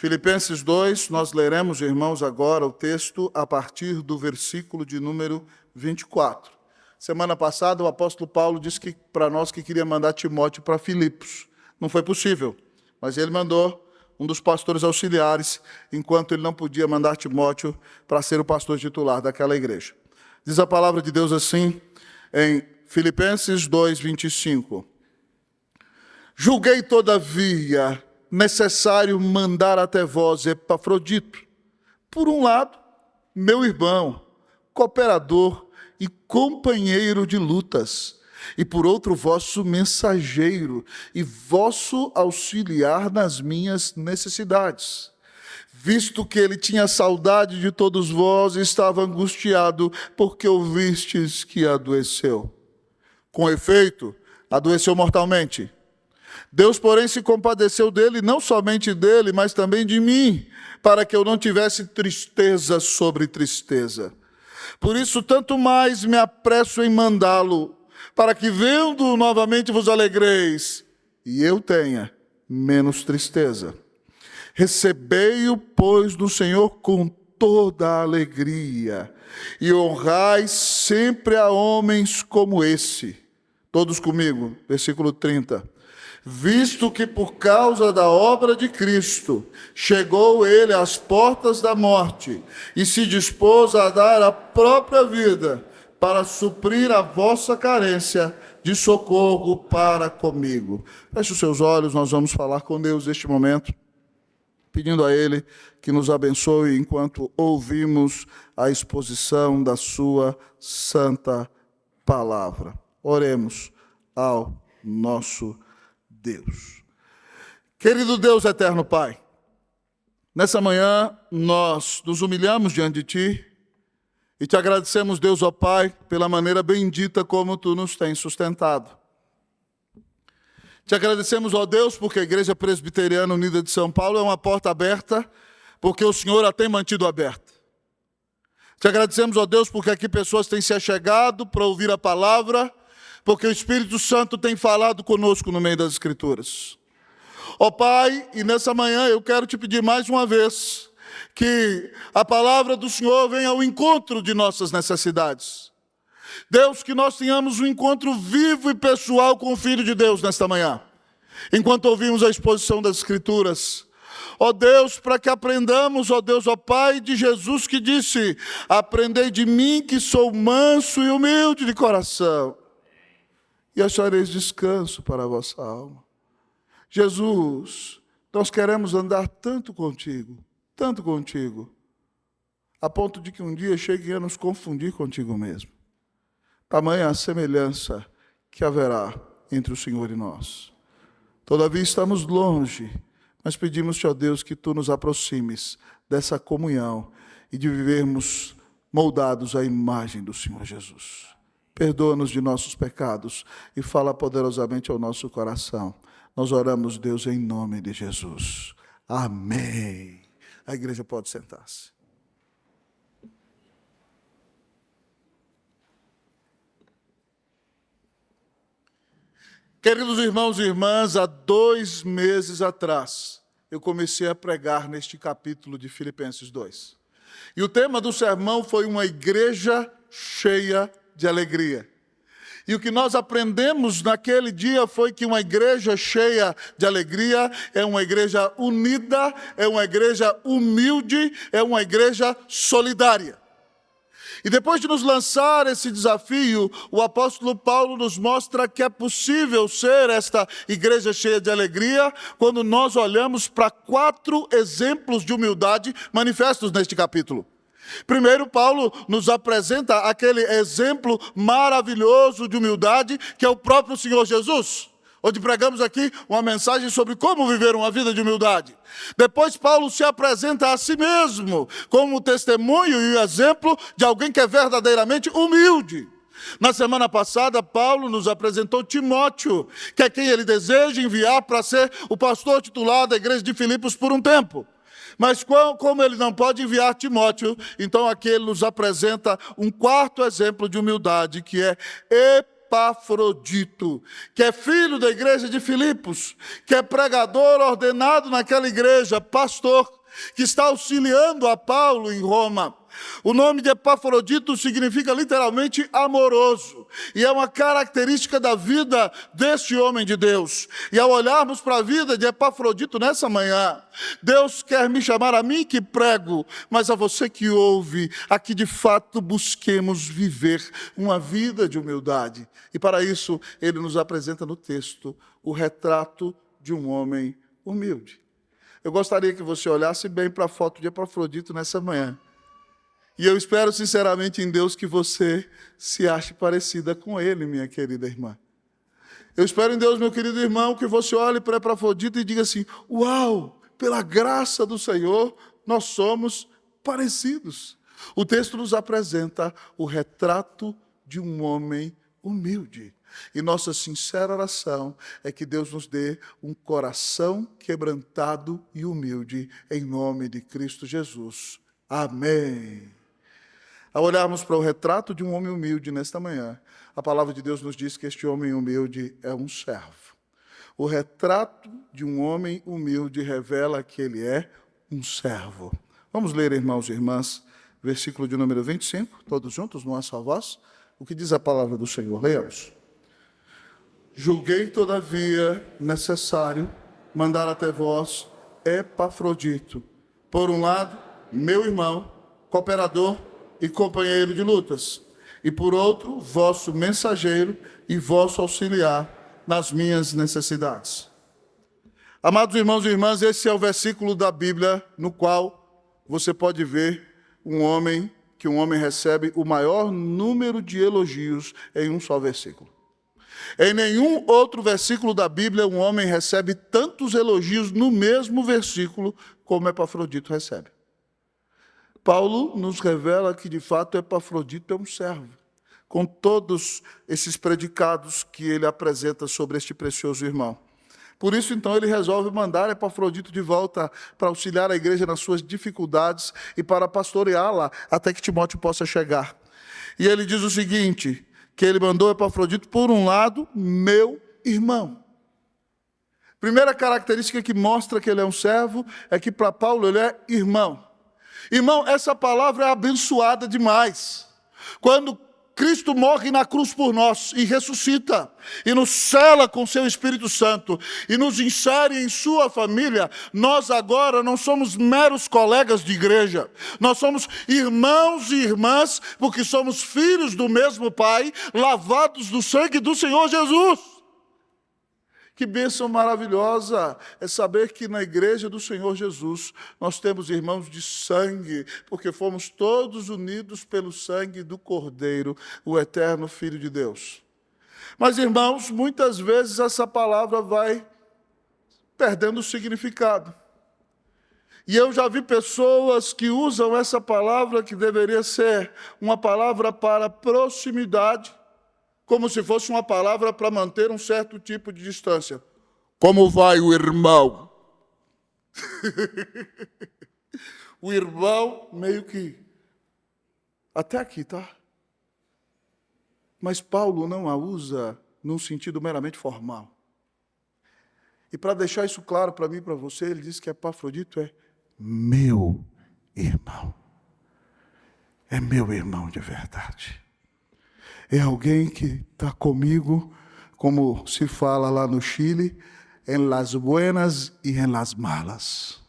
Filipenses 2, nós leremos, irmãos, agora o texto a partir do versículo de número 24. Semana passada, o apóstolo Paulo disse para nós que queria mandar Timóteo para Filipos. Não foi possível, mas ele mandou um dos pastores auxiliares, enquanto ele não podia mandar Timóteo para ser o pastor titular daquela igreja. Diz a palavra de Deus assim, em Filipenses 2, 25. Julguei, todavia, necessário mandar até vós Epafrodito, por um lado, meu irmão, cooperador e companheiro de lutas, e por outro, vosso mensageiro e vosso auxiliar nas minhas necessidades. Visto que ele tinha saudade de todos vós e estava angustiado, porque ouvistes que adoeceu. Com efeito, adoeceu mortalmente. Deus, porém, se compadeceu dele, não somente dele, mas também de mim, para que eu não tivesse tristeza sobre tristeza. Por isso, tanto mais me apresso em mandá-lo, para que, vendo-o novamente, vos alegreis, e eu tenha menos tristeza. Recebei-o, pois, do Senhor com toda a alegria, e honrai sempre a homens como esse. Todos comigo, versículo 30. Visto que por causa da obra de Cristo, chegou ele às portas da morte, e se dispôs a dar a própria vida, para suprir a vossa carência de socorro para comigo. Feche os seus olhos, nós vamos falar com Deus neste momento, pedindo a Ele que nos abençoe enquanto ouvimos a exposição da sua santa palavra. Oremos ao nosso Deus. Querido Deus eterno Pai, nessa manhã nós nos humilhamos diante de Ti e Te agradecemos, Deus, ó Pai, pela maneira bendita como Tu nos tens sustentado. Te agradecemos, ó Deus, porque a Igreja Presbiteriana Unida de São Paulo é uma porta aberta, porque o Senhor a tem mantido aberta. Te agradecemos, ó Deus, porque aqui pessoas têm se achegado para ouvir a palavra, porque o Espírito Santo tem falado conosco no meio das Escrituras. Ó Pai, e nessa manhã eu quero te pedir mais uma vez que a palavra do Senhor venha ao encontro de nossas necessidades. Deus, que nós tenhamos um encontro vivo e pessoal com o Filho de Deus nesta manhã, enquanto ouvimos a exposição das Escrituras. Ó Deus, para que aprendamos, ó Deus, ó Pai de Jesus, que disse: aprendei de mim que sou manso e humilde de coração, e achareis descanso para a vossa alma. Jesus, nós queremos andar tanto contigo, a ponto de que um dia cheguem a nos confundir contigo mesmo. Tamanha a semelhança que haverá entre o Senhor e nós. Todavia estamos longe, mas pedimos-te, ó Deus, que Tu nos aproximes dessa comunhão e de vivermos moldados à imagem do Senhor Jesus. Perdoa-nos de nossos pecados e fala poderosamente ao nosso coração. Nós oramos, Deus, em nome de Jesus. Amém. A igreja pode sentar-se. Queridos irmãos e irmãs, há 2 meses atrás, eu comecei a pregar neste capítulo de Filipenses 2. E o tema do sermão foi uma igreja cheia de alegria. E o que nós aprendemos naquele dia foi que uma igreja cheia de alegria é uma igreja unida, é uma igreja humilde, é uma igreja solidária. E depois de nos lançar esse desafio, o apóstolo Paulo nos mostra que é possível ser esta igreja cheia de alegria quando nós olhamos para 4 exemplos de humildade manifestos neste capítulo. Primeiro, Paulo nos apresenta aquele exemplo maravilhoso de humildade que é o próprio Senhor Jesus, onde pregamos aqui uma mensagem sobre como viver uma vida de humildade. Depois, Paulo se apresenta a si mesmo como testemunho e exemplo de alguém que é verdadeiramente humilde. Na semana passada, Paulo nos apresentou Timóteo, que é quem ele deseja enviar para ser o pastor titular da igreja de Filipos por um tempo. Mas como ele não pode enviar Timóteo, então aqui ele nos apresenta um 4º exemplo de humildade, que é Epafrodito, que é filho da igreja de Filipos, que é pregador ordenado naquela igreja, pastor, que está auxiliando a Paulo em Roma. O nome de Epafrodito significa literalmente amoroso, e é uma característica da vida deste homem de Deus. E ao olharmos para a vida de Epafrodito nessa manhã, Deus quer me chamar a mim que prego, mas a você que ouve, a que de fato busquemos viver uma vida de humildade. E para isso, ele nos apresenta no texto o retrato de um homem humilde. Eu gostaria que você olhasse bem para a foto de Epafrodito nessa manhã. E eu espero sinceramente em Deus que você se ache parecida com ele, minha querida irmã. Eu espero em Deus, meu querido irmão, que você olhe para Epafrodito e diga assim: uau, pela graça do Senhor, nós somos parecidos. O texto nos apresenta o retrato de um homem humilde. E nossa sincera oração é que Deus nos dê um coração quebrantado e humilde, em nome de Cristo Jesus. Amém. Ao olharmos para o retrato de um homem humilde nesta manhã, a palavra de Deus nos diz que este homem humilde é um servo. O retrato de um homem humilde revela que ele é um servo. Vamos ler, irmãos e irmãs, versículo de número 25, todos juntos, numa só voz. O que diz a palavra do Senhor? Leamos. Julguei, todavia, necessário mandar até vós Epafrodito, por um lado, meu irmão, cooperador e companheiro de lutas, e por outro, vosso mensageiro e vosso auxiliar nas minhas necessidades. Amados irmãos e irmãs, esse é o versículo da Bíblia no qual você pode ver um homem recebe o maior número de elogios em um só versículo. Em nenhum outro versículo da Bíblia um homem recebe tantos elogios no mesmo versículo como Epafrodito recebe. Paulo nos revela que, de fato, Epafrodito é um servo, com todos esses predicados que ele apresenta sobre este precioso irmão. Por isso, então, ele resolve mandar Epafrodito de volta para auxiliar a igreja nas suas dificuldades e para pastoreá-la até que Timóteo possa chegar. E ele diz o seguinte, que ele mandou Epafrodito, por um lado, meu irmão. Primeira característica que mostra que ele é um servo é que para Paulo ele é irmão. Irmão, essa palavra é abençoada demais. Quando Cristo morre na cruz por nós e ressuscita, e nos sela com seu Espírito Santo, e nos insere em sua família, nós agora não somos meros colegas de igreja, nós somos irmãos e irmãs, porque somos filhos do mesmo Pai, lavados no sangue do Senhor Jesus. Que bênção maravilhosa é saber que na igreja do Senhor Jesus nós temos irmãos de sangue, porque fomos todos unidos pelo sangue do Cordeiro, o eterno Filho de Deus. Mas, irmãos, muitas vezes essa palavra vai perdendo o significado. E eu já vi pessoas que usam essa palavra, que deveria ser uma palavra para proximidade, como se fosse uma palavra para manter um certo tipo de distância. Como vai o irmão? O irmão meio que até aqui, tá? Mas Paulo não a usa num sentido meramente formal. E para deixar isso claro para mim e para você, ele diz que Epafrodito é meu irmão. É meu irmão de verdade. É alguém que está comigo, como se fala lá no Chile, em las buenas e em las malas.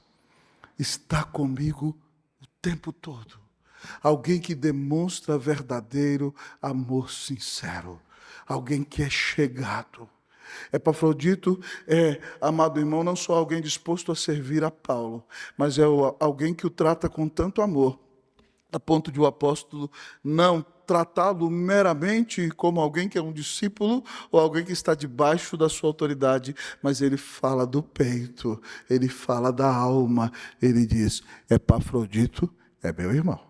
Está comigo o tempo todo. Alguém que demonstra verdadeiro amor sincero. Alguém que é chegado. Epafrodito é, amado irmão, não só alguém disposto a servir a Paulo, mas é alguém que o trata com tanto amor, a ponto de o apóstolo não tratá-lo meramente como alguém que é um discípulo ou alguém que está debaixo da sua autoridade, mas ele fala do peito, ele fala da alma, ele diz, Epafrodito é meu irmão.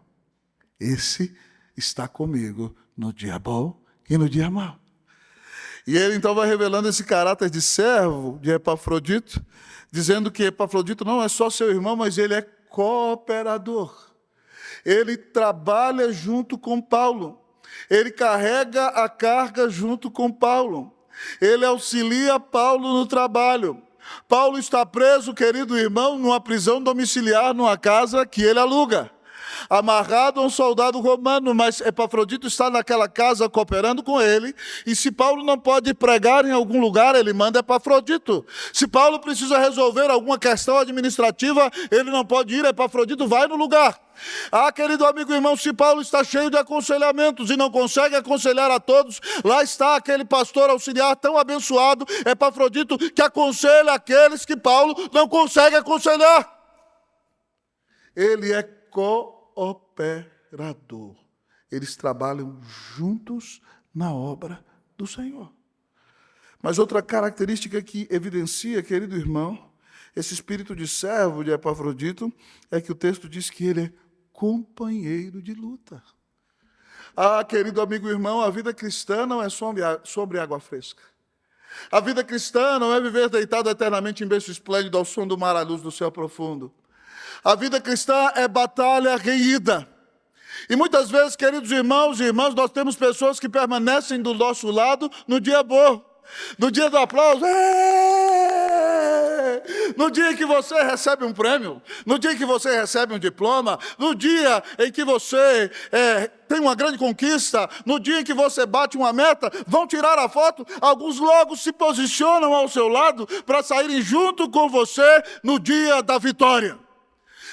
Esse está comigo no dia bom e no dia mau. E ele então vai revelando esse caráter de servo de Epafrodito, dizendo que Epafrodito não é só seu irmão, mas ele é cooperador. Ele trabalha junto com Paulo. Ele carrega a carga junto com Paulo. Ele auxilia Paulo no trabalho. Paulo está preso, querido irmão, numa prisão domiciliar, numa casa que ele aluga, amarrado a um soldado romano, mas Epafrodito está naquela casa cooperando com ele, e se Paulo não pode pregar em algum lugar, ele manda Epafrodito. Se Paulo precisa resolver alguma questão administrativa, ele não pode ir, Epafrodito vai no lugar. Querido amigo e irmão, se Paulo está cheio de aconselhamentos e não consegue aconselhar a todos, lá está aquele pastor auxiliar tão abençoado, Epafrodito, que aconselha aqueles que Paulo não consegue aconselhar. Ele é cooperador. Eles trabalham juntos na obra do Senhor. Mas outra característica que evidencia, querido irmão, esse espírito de servo de Epafrodito, é que o texto diz que ele é companheiro de luta. Querido amigo e irmão, a vida cristã não é sobre água fresca. A vida cristã não é viver deitado eternamente em berço esplêndido ao som do mar à luz do céu profundo. A vida cristã é batalha reída. E muitas vezes, queridos irmãos e irmãs, nós temos pessoas que permanecem do nosso lado no dia bom, no dia do aplauso, no dia em que você recebe um prêmio, no dia em que você recebe um diploma, no dia em que você tem uma grande conquista, no dia em que você bate uma meta, vão tirar a foto, alguns logo se posicionam ao seu lado para saírem junto com você no dia da vitória.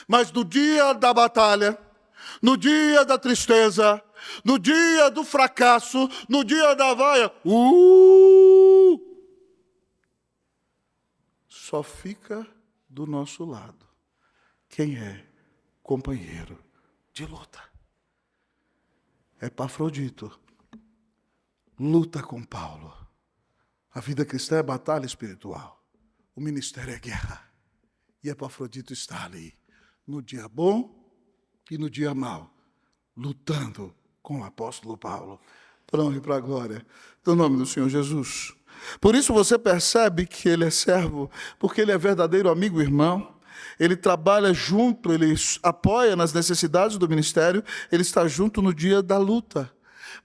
Mas no dia da batalha, no dia da tristeza, no dia do fracasso, no dia da vaia, só fica do nosso lado quem é companheiro de luta. Epafrodito luta com Paulo. A vida cristã é batalha espiritual. O ministério é guerra. E Epafrodito está ali, no dia bom e no dia mau, lutando com o apóstolo Paulo, para a honra e para a glória do nome do Senhor Jesus. Por isso você percebe que ele é servo, porque ele é verdadeiro amigo e irmão, ele trabalha junto, ele apoia nas necessidades do ministério, ele está junto no dia da luta.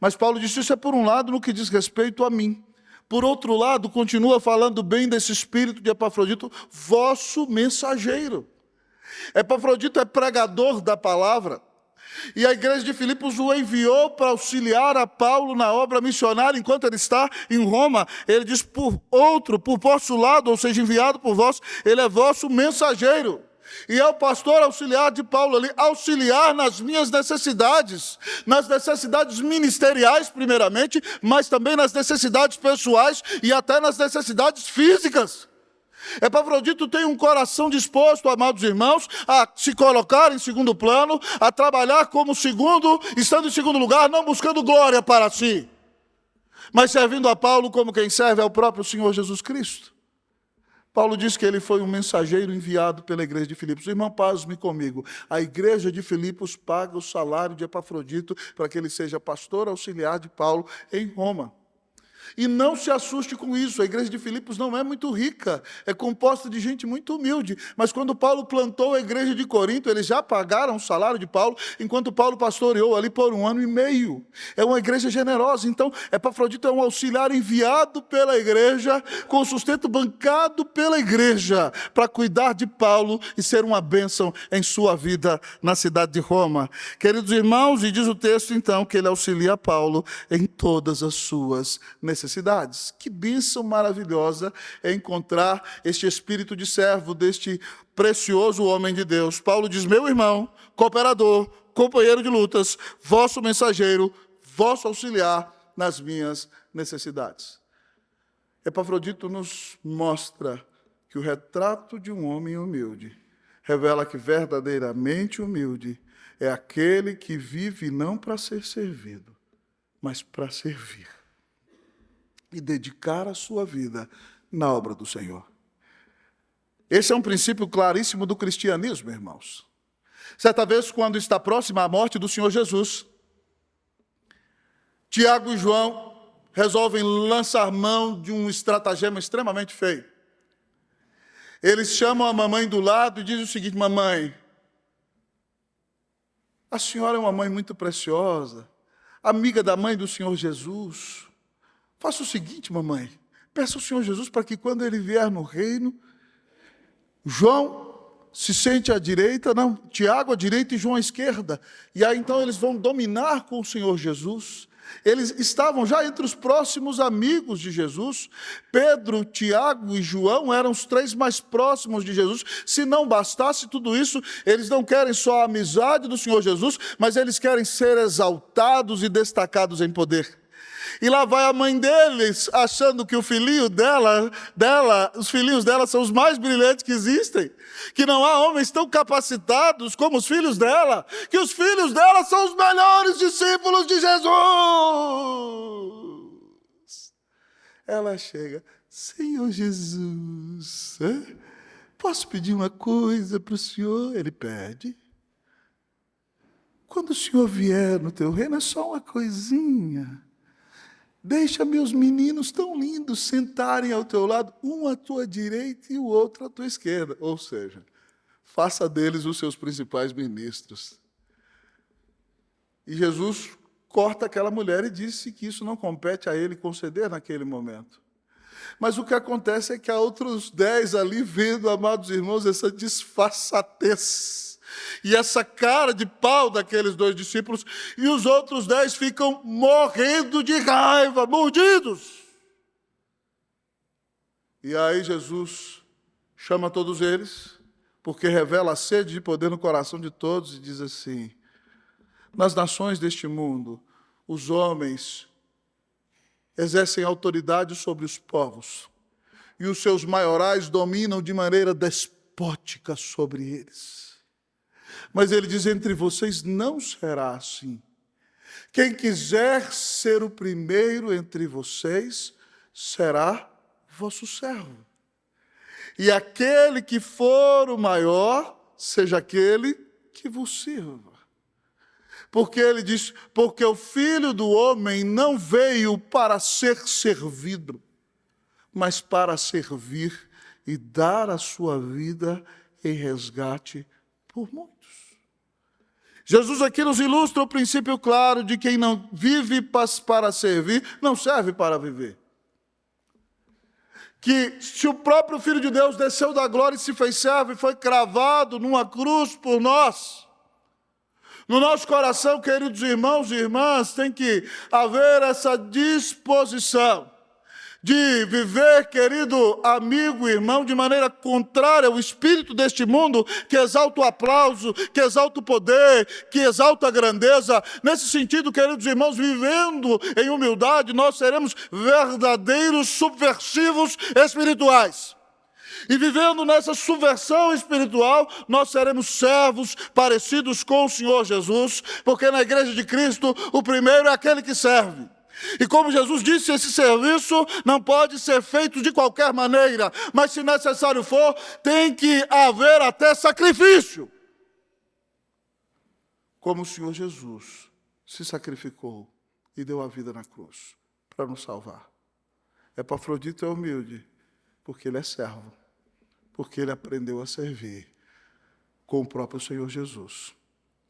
Mas Paulo disse, isso é por um lado no que diz respeito a mim. Por outro lado, continua falando bem desse espírito de Epafrodito, vosso mensageiro. Epafrodito é pregador da palavra, e a igreja de Filipos o enviou para auxiliar a Paulo na obra missionária, enquanto ele está em Roma. Ele diz, por vosso lado, ou seja, enviado por vós, ele é vosso mensageiro. E é o pastor auxiliar de Paulo ali, auxiliar nas minhas necessidades, nas necessidades ministeriais primeiramente, mas também nas necessidades pessoais e até nas necessidades físicas. Epafrodito tem um coração disposto, amados irmãos, a se colocar em segundo plano, a trabalhar como segundo, estando em segundo lugar, não buscando glória para si, mas servindo a Paulo como quem serve ao próprio Senhor Jesus Cristo. Paulo diz que ele foi um mensageiro enviado pela igreja de Filipos. Irmão, pasme comigo. A igreja de Filipos paga o salário de Epafrodito para que ele seja pastor auxiliar de Paulo em Roma. E não se assuste com isso, a igreja de Filipos não é muito rica, é composta de gente muito humilde, mas quando Paulo plantou a igreja de Corinto, eles já pagaram o salário de Paulo, enquanto Paulo pastoreou ali por 1 ano e meio. É uma igreja generosa, então Epafrodito é um auxiliar enviado pela igreja, com sustento bancado pela igreja, para cuidar de Paulo e ser uma bênção em sua vida na cidade de Roma. Queridos irmãos, e diz o texto então, que ele auxilia Paulo em todas as suas necessidades. Que bênção maravilhosa é encontrar este espírito de servo deste precioso homem de Deus. Paulo diz, meu irmão, cooperador, companheiro de lutas, vosso mensageiro, vosso auxiliar nas minhas necessidades. Epafrodito nos mostra que o retrato de um homem humilde revela que verdadeiramente humilde é aquele que vive não para ser servido, mas para servir e dedicar a sua vida na obra do Senhor. Esse é um princípio claríssimo do cristianismo, irmãos. Certa vez, quando está próxima a morte do Senhor Jesus, Tiago e João resolvem lançar mão de um estratagema extremamente feio. Eles chamam a mamãe do lado e dizem o seguinte, mamãe, a senhora é uma mãe muito preciosa, amiga da mãe do Senhor Jesus, faça o seguinte, mamãe, peça ao Senhor Jesus para que quando ele vier no reino, João se sente à direita, não, Tiago à direita e João à esquerda. E aí então eles vão dominar com o Senhor Jesus. Eles estavam já entre os próximos amigos de Jesus. Pedro, Tiago e João eram os 3 mais próximos de Jesus. Se não bastasse tudo isso, eles não querem só a amizade do Senhor Jesus, mas eles querem ser exaltados e destacados em poder. E lá vai a mãe deles, achando que os filhinhos dela são os mais brilhantes que existem, que não há homens tão capacitados como os filhos dela, que os filhos dela são os melhores discípulos de Jesus. Ela chega, Senhor Jesus, posso pedir uma coisa para o Senhor? Ele pede. Quando o Senhor vier no teu reino, é só uma coisinha. Deixa meus meninos tão lindos sentarem ao teu lado, um à tua direita e o outro à tua esquerda. Ou seja, faça deles os seus principais ministros. E Jesus corta aquela mulher e disse que isso não compete a ele conceder naquele momento. Mas o que acontece é que há outros 10 ali vendo, amados irmãos, essa disfarçatez e essa cara de pau daqueles 2 discípulos, e os outros 10 ficam morrendo de raiva, mordidos. E aí Jesus chama todos eles, porque revela a sede de poder no coração de todos, e diz assim: nas nações deste mundo, os homens exercem autoridade sobre os povos, e os seus maiorais dominam de maneira despótica sobre eles. Mas ele diz, entre vocês não será assim. Quem quiser ser o primeiro entre vocês, será vosso servo. E aquele que for o maior, seja aquele que vos sirva. Porque ele diz, porque o Filho do Homem não veio para ser servido, mas para servir e dar a sua vida em resgate por muitos. Jesus aqui nos ilustra o princípio claro de quem não vive para servir, não serve para viver. Que se o próprio Filho de Deus desceu da glória e se fez servo e foi cravado numa cruz por nós, no nosso coração, queridos irmãos e irmãs, tem que haver essa disposição de viver, querido amigo e irmão, de maneira contrária ao espírito deste mundo, que exalta o aplauso, que exalta o poder, que exalta a grandeza. Nesse sentido, queridos irmãos, vivendo em humildade, nós seremos verdadeiros subversivos espirituais. E vivendo nessa subversão espiritual, nós seremos servos parecidos com o Senhor Jesus, porque na igreja de Cristo, o primeiro é aquele que serve. E como Jesus disse, esse serviço não pode ser feito de qualquer maneira, mas se necessário for, tem que haver até sacrifício. Como o Senhor Jesus se sacrificou e deu a vida na cruz para nos salvar. Epafrodito é humilde, porque ele é servo, porque ele aprendeu a servir com o próprio Senhor Jesus,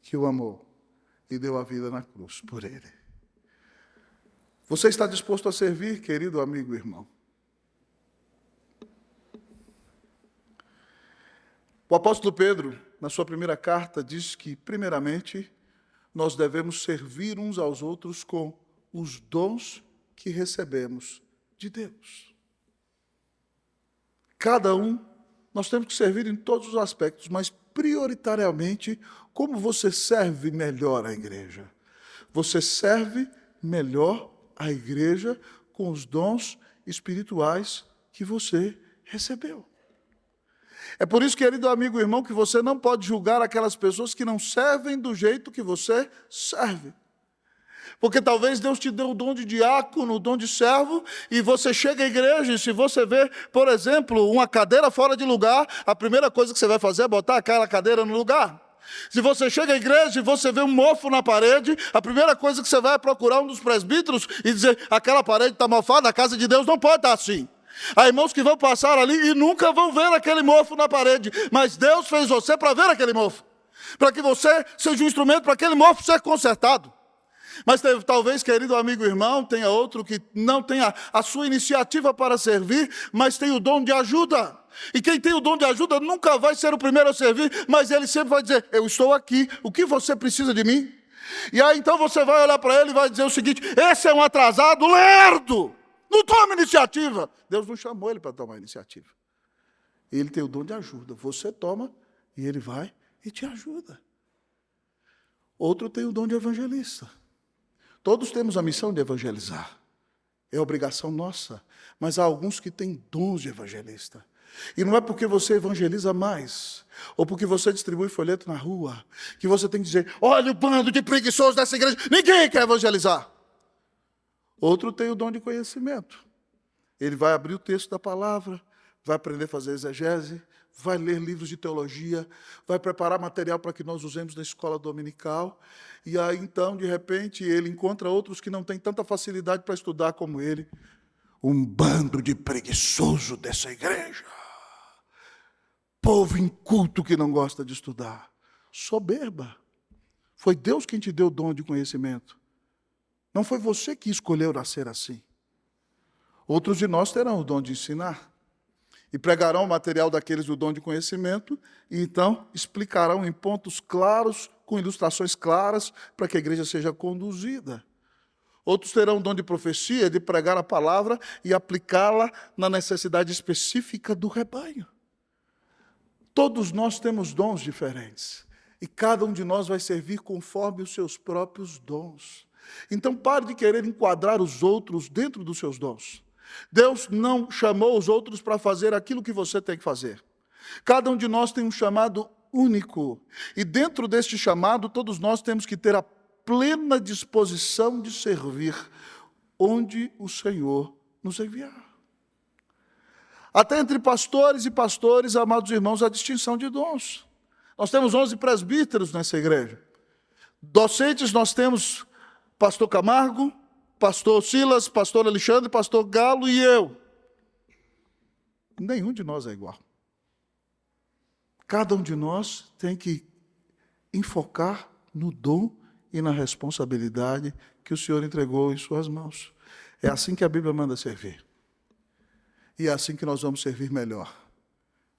que o amou e deu a vida na cruz por ele. Você está disposto a servir, querido amigo e irmão? O apóstolo Pedro, na sua primeira carta, diz que, primeiramente, nós devemos servir uns aos outros com os dons que recebemos de Deus. Cada um, nós temos que servir em todos os aspectos, mas prioritariamente, como você serve melhor a igreja? Você serve melhor a igreja com os dons espirituais que você recebeu. É por isso, querido amigo e irmão, que você não pode julgar aquelas pessoas que não servem do jeito que você serve. Porque talvez Deus te deu o dom de diácono, o dom de servo, e você chega à igreja e se você vê, por exemplo, uma cadeira fora de lugar, a primeira coisa que você vai fazer é botar aquela cadeira no lugar. Se você chega à igreja e você vê um mofo na parede, a primeira coisa que você vai é procurar um dos presbíteros e dizer, aquela parede está mofada, a casa de Deus não pode estar assim. Há irmãos que vão passar ali e nunca vão ver aquele mofo na parede, mas Deus fez você para ver aquele mofo, para que você seja um instrumento para aquele mofo ser consertado. Mas talvez, querido amigo e irmão, tenha outro que não tenha a sua iniciativa para servir, mas tem o dom de ajuda. E quem tem o dom de ajuda nunca vai ser o primeiro a servir, mas ele sempre vai dizer, eu estou aqui, o que você precisa de mim? E aí então você vai olhar para ele e vai dizer o seguinte, esse é um atrasado lerdo, não toma iniciativa. Deus não chamou ele para tomar iniciativa. Ele tem o dom de ajuda, você toma e ele vai e te ajuda. Outro tem o dom de evangelista. Todos temos a missão de evangelizar. É obrigação nossa. Mas há alguns que têm dons de evangelista. E não é porque você evangeliza mais, ou porque você distribui folheto na rua, que você tem que dizer, olha o bando de preguiçosos dessa igreja, ninguém quer evangelizar. Outro tem o dom de conhecimento. Ele vai abrir o texto da palavra, vai aprender a fazer exegese, vai ler livros de teologia, vai preparar material para que nós usemos na escola dominical, e aí então, de repente, ele encontra outros que não têm tanta facilidade para estudar como ele. Um bando de preguiçoso dessa igreja. Povo inculto que não gosta de estudar. Soberba. Foi Deus quem te deu o dom de conhecimento. Não foi você que escolheu nascer assim. Outros de nós terão o dom de ensinar. E pregarão o material daqueles do dom de conhecimento, e então explicarão em pontos claros, com ilustrações claras, para que a igreja seja conduzida. Outros terão o dom de profecia, de pregar a palavra e aplicá-la na necessidade específica do rebanho. Todos nós temos dons diferentes, e cada um de nós vai servir conforme os seus próprios dons. Então pare de querer enquadrar os outros dentro dos seus dons. Deus não chamou os outros para fazer aquilo que você tem que fazer. Cada um de nós tem um chamado único. E dentro deste chamado, todos nós temos que ter a plena disposição de servir onde o Senhor nos enviar. Até entre pastores e pastores, amados irmãos, a distinção de dons. Nós temos 11 presbíteros nessa igreja. Docentes nós temos pastor Camargo, pastor Silas, pastor Alexandre, pastor Galo e eu. Nenhum de nós é igual. Cada um de nós tem que enfocar no dom e na responsabilidade que o Senhor entregou em suas mãos. É assim que a Bíblia manda servir. E é assim que nós vamos servir melhor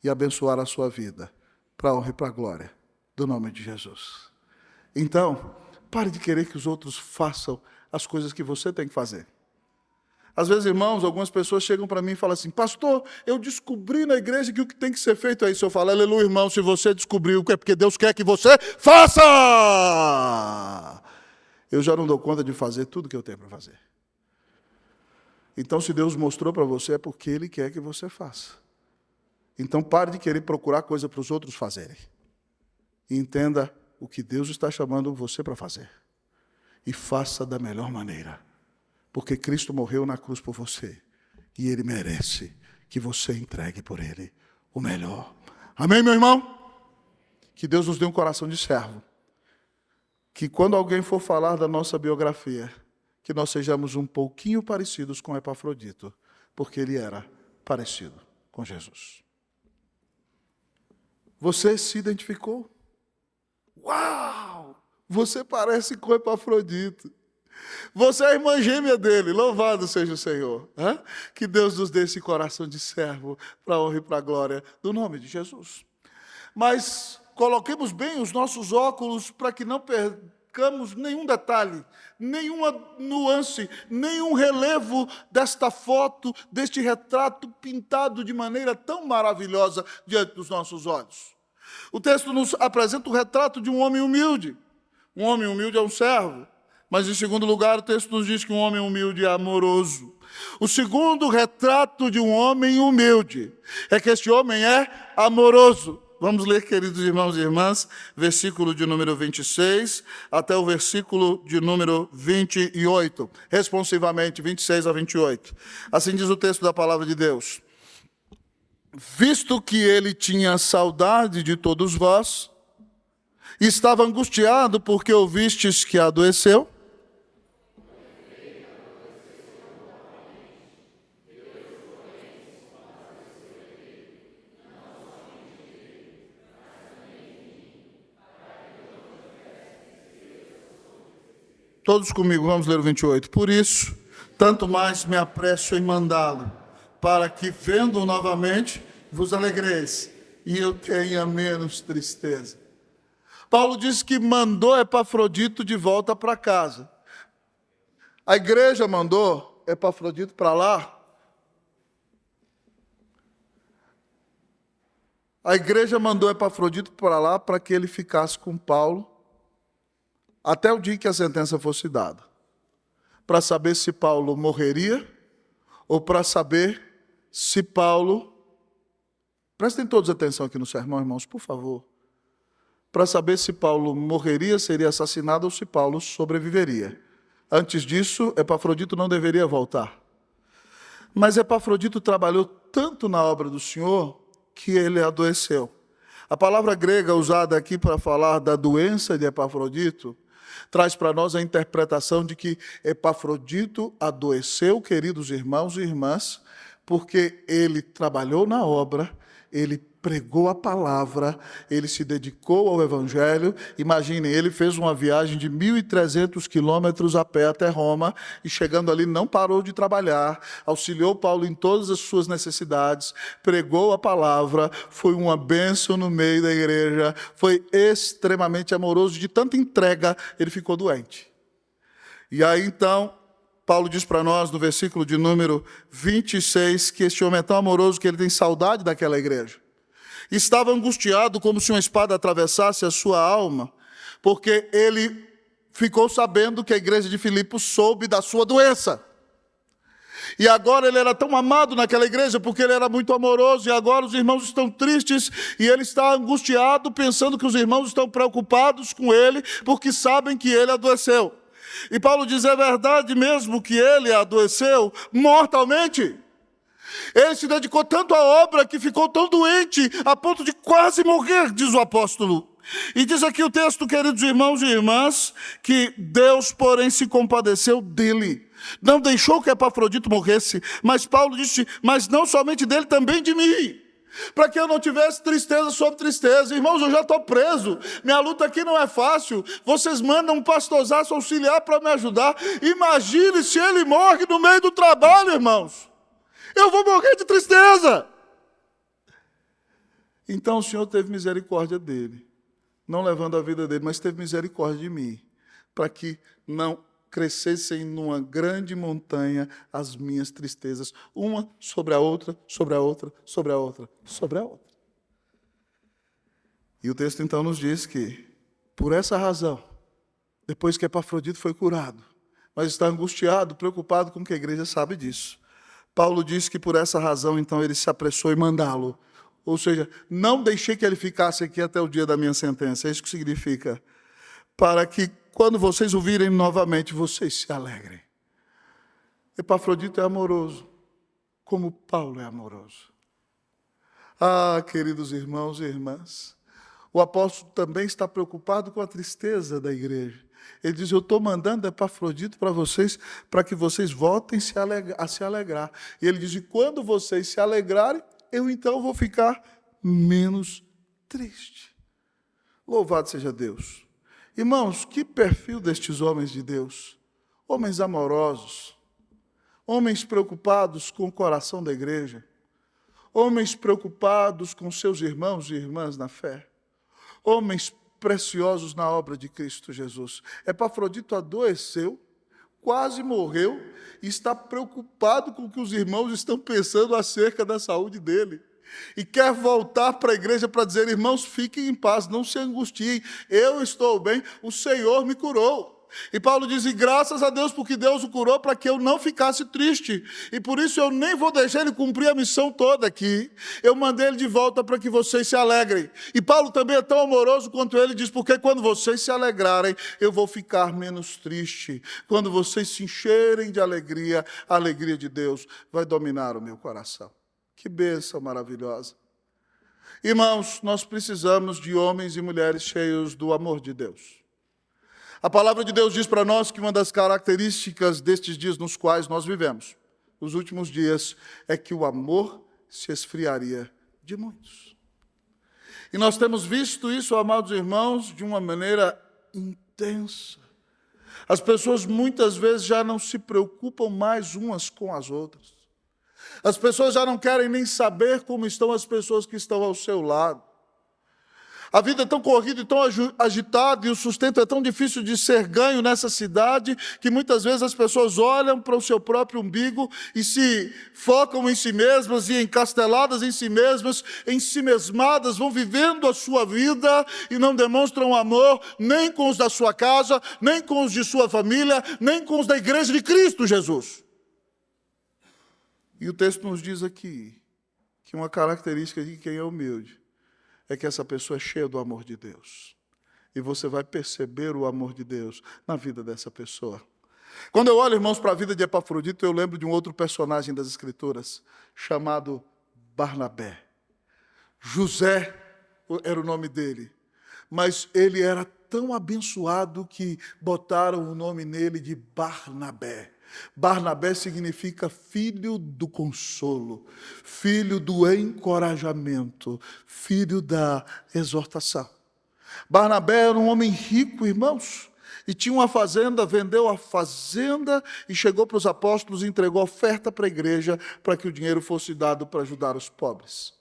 e abençoar a sua vida, para a honra e para a glória do nome de Jesus. Então, pare de querer que os outros façam as coisas que você tem que fazer. Às vezes, irmãos, algumas pessoas chegam para mim e falam assim, pastor, eu descobri na igreja que o que tem que ser feito é isso. Eu falo, aleluia, irmão, se você descobriu, é porque Deus quer que você faça! Eu já não dou conta de fazer tudo que eu tenho para fazer. Então, se Deus mostrou para você, é porque Ele quer que você faça. Então, pare de querer procurar coisa para os outros fazerem. E entenda o que Deus está chamando você para fazer. E faça da melhor maneira. Porque Cristo morreu na cruz por você. E Ele merece que você entregue por Ele o melhor. Amém, meu irmão? Que Deus nos dê um coração de servo. Que quando alguém for falar da nossa biografia, que nós sejamos um pouquinho parecidos com Epafrodito, porque ele era parecido com Jesus. Você se identificou? Uau! Você parece com Epafrodito. Você é a irmã gêmea dele, louvado seja o Senhor. Que Deus nos dê esse coração de servo, para a honra e para a glória do nome de Jesus. Mas coloquemos bem os nossos óculos para que não percamos nenhum detalhe, nenhuma nuance, nenhum relevo desta foto, deste retrato pintado de maneira tão maravilhosa diante dos nossos olhos. O texto nos apresenta o retrato de um homem humilde. Um homem humilde é um servo. Mas, em segundo lugar, o texto nos diz que um homem humilde é amoroso. O segundo retrato de um homem humilde é que este homem é amoroso. Vamos ler, queridos irmãos e irmãs, versículo de número 26 até o versículo de número 28, responsivamente, 26 a 28. Assim diz o texto da palavra de Deus. Visto que ele tinha saudade de todos vós, estava angustiado porque ouvistes que adoeceu, Todos comigo, vamos ler o 28. Por isso, tanto mais me apresso em mandá-lo, para que, vendo-o novamente, vos alegreis, e eu tenha menos tristeza. Paulo diz que mandou Epafrodito de volta para casa. A igreja mandou Epafrodito para lá. A igreja mandou Epafrodito para lá para que ele ficasse com Paulo até o dia que a sentença fosse dada, para saber se Paulo morreria ou para saber se Paulo... Prestem todos atenção aqui no sermão, irmãos, por favor. Para saber se Paulo morreria, seria assassinado ou se Paulo sobreviveria. Antes disso, Epafrodito não deveria voltar. Mas Epafrodito trabalhou tanto na obra do Senhor que ele adoeceu. A palavra grega usada aqui para falar da doença de Epafrodito traz para nós a interpretação de que Epafrodito adoeceu, queridos irmãos e irmãs, porque ele trabalhou na obra, ele pregou a palavra, ele se dedicou ao evangelho. Imaginem, ele fez uma viagem de 1.300 quilômetros a pé até Roma e chegando ali não parou de trabalhar, auxiliou Paulo em todas as suas necessidades, pregou a palavra, foi uma bênção no meio da igreja, foi extremamente amoroso, de tanta entrega ele ficou doente. E aí então Paulo diz para nós no versículo de número 26 que este homem é tão amoroso que ele tem saudade daquela igreja. Estava angustiado como se uma espada atravessasse a sua alma, porque ele ficou sabendo que a igreja de Filipos soube da sua doença. E agora ele era tão amado naquela igreja, porque ele era muito amoroso, e agora os irmãos estão tristes, e ele está angustiado, pensando que os irmãos estão preocupados com ele, porque sabem que ele adoeceu. E Paulo diz, é verdade mesmo que ele adoeceu mortalmente? Ele se dedicou tanto à obra que ficou tão doente a ponto de quase morrer, diz o apóstolo. E diz aqui o texto, queridos irmãos e irmãs, que Deus, porém, se compadeceu dele. Não deixou que Epafrodito morresse, mas Paulo disse, mas não somente dele, também de mim. Para que eu não tivesse tristeza sobre tristeza. Irmãos, eu já estou preso. Minha luta aqui não é fácil. Vocês mandam um pastorzaço auxiliar para me ajudar. Imagine se ele morre no meio do trabalho, irmãos. Eu vou morrer de tristeza. Então o Senhor teve misericórdia dele, não levando a vida dele, mas teve misericórdia de mim, para que não crescessem numa grande montanha as minhas tristezas, uma sobre a outra, sobre a outra, sobre a outra, sobre a outra. E o texto então nos diz que, por essa razão, depois que Epafrodito foi curado, mas está angustiado, preocupado com que a igreja sabe disso, Paulo diz que por essa razão, então, ele se apressou em mandá-lo. Ou seja, não deixei que ele ficasse aqui até o dia da minha sentença. É isso que significa. Para que, quando vocês o virem novamente, vocês se alegrem. Epafrodito é amoroso, como Paulo é amoroso. Ah, queridos irmãos e irmãs, o apóstolo também está preocupado com a tristeza da igreja. Ele diz, eu estou mandando Epafrodito para vocês, para que vocês voltem a se alegrar. E ele diz, e quando vocês se alegrarem, eu então vou ficar menos triste. Louvado seja Deus. Irmãos, que perfil destes homens de Deus. Homens amorosos, homens preocupados com o coração da igreja, homens preocupados com seus irmãos e irmãs na fé, homens preciosos na obra de Cristo Jesus. Epafrodito adoeceu, quase morreu, e está preocupado com o que os irmãos estão pensando acerca da saúde dele. E quer voltar para a igreja para dizer, irmãos, fiquem em paz, não se angustiem, eu estou bem, o Senhor me curou. E Paulo diz, e graças a Deus, porque Deus o curou para que eu não ficasse triste. E por isso eu nem vou deixar ele cumprir a missão toda aqui. Eu mandei ele de volta para que vocês se alegrem. E Paulo também é tão amoroso quanto ele, diz, porque quando vocês se alegrarem, eu vou ficar menos triste. Quando vocês se encherem de alegria, a alegria de Deus vai dominar o meu coração. Que bênção maravilhosa. Irmãos, nós precisamos de homens e mulheres cheios do amor de Deus. A palavra de Deus diz para nós que uma das características destes dias nos quais nós vivemos, os últimos dias, é que o amor se esfriaria de muitos. E nós temos visto isso, amados irmãos, de uma maneira intensa. As pessoas muitas vezes já não se preocupam mais umas com as outras. As pessoas já não querem nem saber como estão as pessoas que estão ao seu lado. A vida é tão corrida e tão agitada e o sustento é tão difícil de ser ganho nessa cidade que muitas vezes as pessoas olham para o seu próprio umbigo e se focam em si mesmas e encasteladas em si mesmas, ensimesmadas, vão vivendo a sua vida e não demonstram amor nem com os da sua casa, nem com os de sua família, nem com os da igreja de Cristo Jesus. E o texto nos diz aqui que uma característica de quem é humilde é que essa pessoa é cheia do amor de Deus. E você vai perceber o amor de Deus na vida dessa pessoa. Quando eu olho, irmãos, para a vida de Epafrodito, eu lembro de um outro personagem das Escrituras, chamado Barnabé. José era o nome dele, mas ele era tão abençoado que botaram o nome nele de Barnabé. Barnabé significa filho do consolo, filho do encorajamento, filho da exortação. Barnabé era um homem rico, irmãos, e tinha uma fazenda, vendeu a fazenda e chegou para os apóstolos e entregou oferta para a igreja para que o dinheiro fosse dado para ajudar os pobres.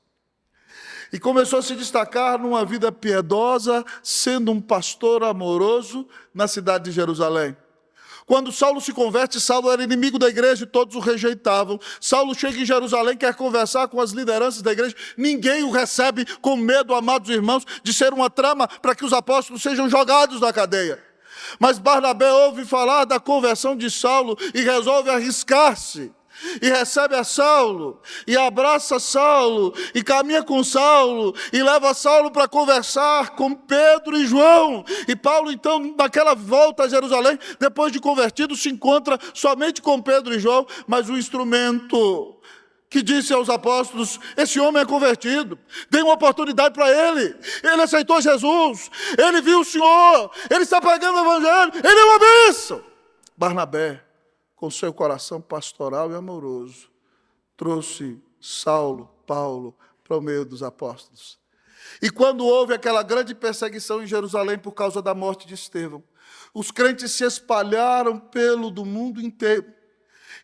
E começou a se destacar numa vida piedosa, sendo um pastor amoroso na cidade de Jerusalém. Quando Saulo se converte, Saulo era inimigo da igreja e todos o rejeitavam. Saulo chega em Jerusalém, quer conversar com as lideranças da igreja. Ninguém o recebe, com medo, amados irmãos, de ser uma trama para que os apóstolos sejam jogados na cadeia. Mas Barnabé ouve falar da conversão de Saulo e resolve arriscar-se. E recebe a Saulo, e abraça Saulo, e caminha com Saulo, e leva Saulo para conversar com Pedro e João. E Paulo, então, naquela volta a Jerusalém, depois de convertido, se encontra somente com Pedro e João, mas o instrumento que disse aos apóstolos: esse homem é convertido, dê uma oportunidade para ele aceitou Jesus, ele viu o Senhor, ele está pregando o evangelho, ele é uma bênção. Barnabé, com seu coração pastoral e amoroso, trouxe Saulo, Paulo, para o meio dos apóstolos. E quando houve aquela grande perseguição em Jerusalém por causa da morte de Estevão, os crentes se espalharam pelo do mundo inteiro.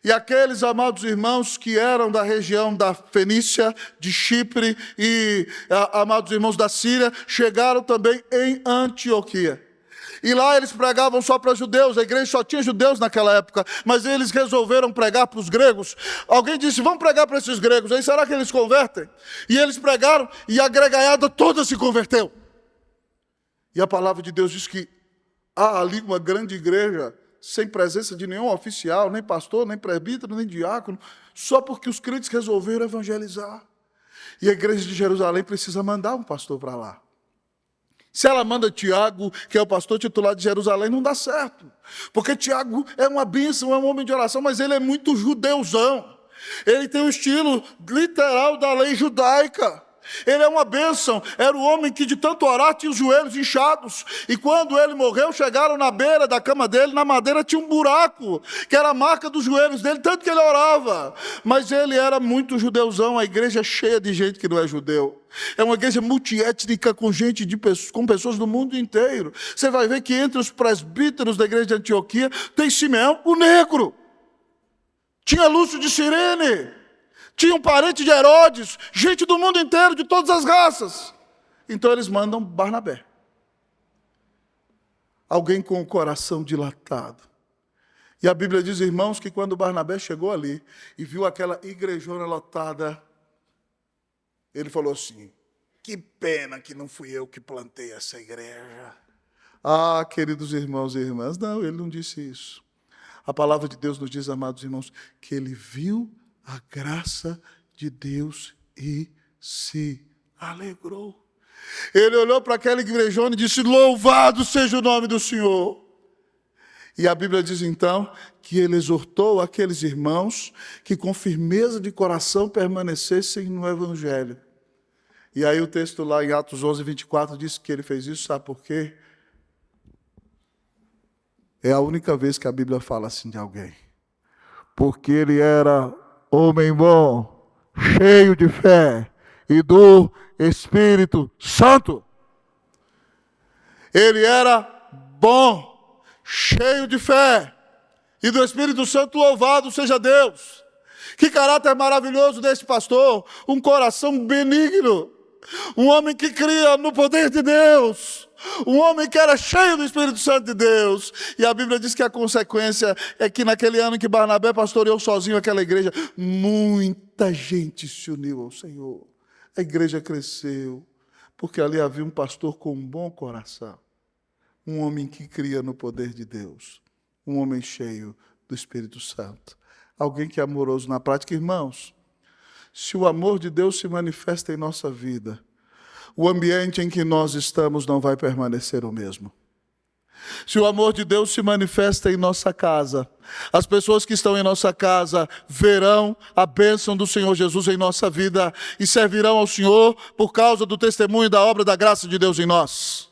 E aqueles amados irmãos que eram da região da Fenícia, de Chipre e amados irmãos da Síria, chegaram também em Antioquia. E lá eles pregavam só para judeus, a igreja só tinha judeus naquela época, mas eles resolveram pregar para os gregos. Alguém disse: vamos pregar para esses gregos, aí será que eles convertem? E eles pregaram e a gregaiada toda se converteu. E a palavra de Deus diz que há ali uma grande igreja, sem presença de nenhum oficial, nem pastor, nem presbítero, nem diácono, só porque os crentes resolveram evangelizar. E a igreja de Jerusalém precisa mandar um pastor para lá. Se ela manda Tiago, que é o pastor titular de Jerusalém, não dá certo. Porque Tiago é uma bênção, é um homem de oração, mas ele é muito judeuzão. Ele tem o estilo literal da lei judaica. Ele é uma bênção, era o homem que de tanto orar tinha os joelhos inchados. E quando ele morreu, chegaram na beira da cama dele, na madeira tinha um buraco, que era a marca dos joelhos dele, tanto que ele orava. Mas ele era muito judeuzão, a igreja é cheia de gente que não é judeu. É uma igreja multiétnica com gente com pessoas do mundo inteiro. Você vai ver que entre os presbíteros da igreja de Antioquia tem Simeão, o negro. Tinha Lúcio de Cirene. Tinha um parente de Herodes, gente do mundo inteiro, de todas as raças. Então eles mandam Barnabé. Alguém com o coração dilatado. E a Bíblia diz, irmãos, que quando Barnabé chegou ali e viu aquela igrejona lotada, ele falou assim: que pena que não fui eu que plantei essa igreja. Ah, queridos irmãos e irmãs, não, ele não disse isso. A palavra de Deus nos diz, amados irmãos, que ele viu a graça de Deus e se alegrou. Ele olhou para aquela igrejona e disse: louvado seja o nome do Senhor. E a Bíblia diz então que ele exortou aqueles irmãos que com firmeza de coração permanecessem no Evangelho. E aí o texto lá em Atos 11, 24 diz que ele fez isso, sabe por quê? É a única vez que a Bíblia fala assim de alguém. Porque ele era homem bom, cheio de fé e do Espírito Santo. Ele era bom, cheio de fé e do Espírito Santo, louvado seja Deus. Que caráter maravilhoso desse pastor, um coração benigno, um homem que cria no poder de Deus, um homem que era cheio do Espírito Santo de Deus. E a Bíblia diz que a consequência é que naquele ano que Barnabé pastoreou sozinho aquela igreja, muita gente se uniu ao Senhor. A igreja cresceu, porque ali havia um pastor com um bom coração, um homem que cria no poder de Deus, um homem cheio do Espírito Santo, alguém que é amoroso na prática. Irmãos, se o amor de Deus se manifesta em nossa vida, o ambiente em que nós estamos não vai permanecer o mesmo. Se o amor de Deus se manifesta em nossa casa, as pessoas que estão em nossa casa verão a bênção do Senhor Jesus em nossa vida e servirão ao Senhor por causa do testemunho da obra da graça de Deus em nós.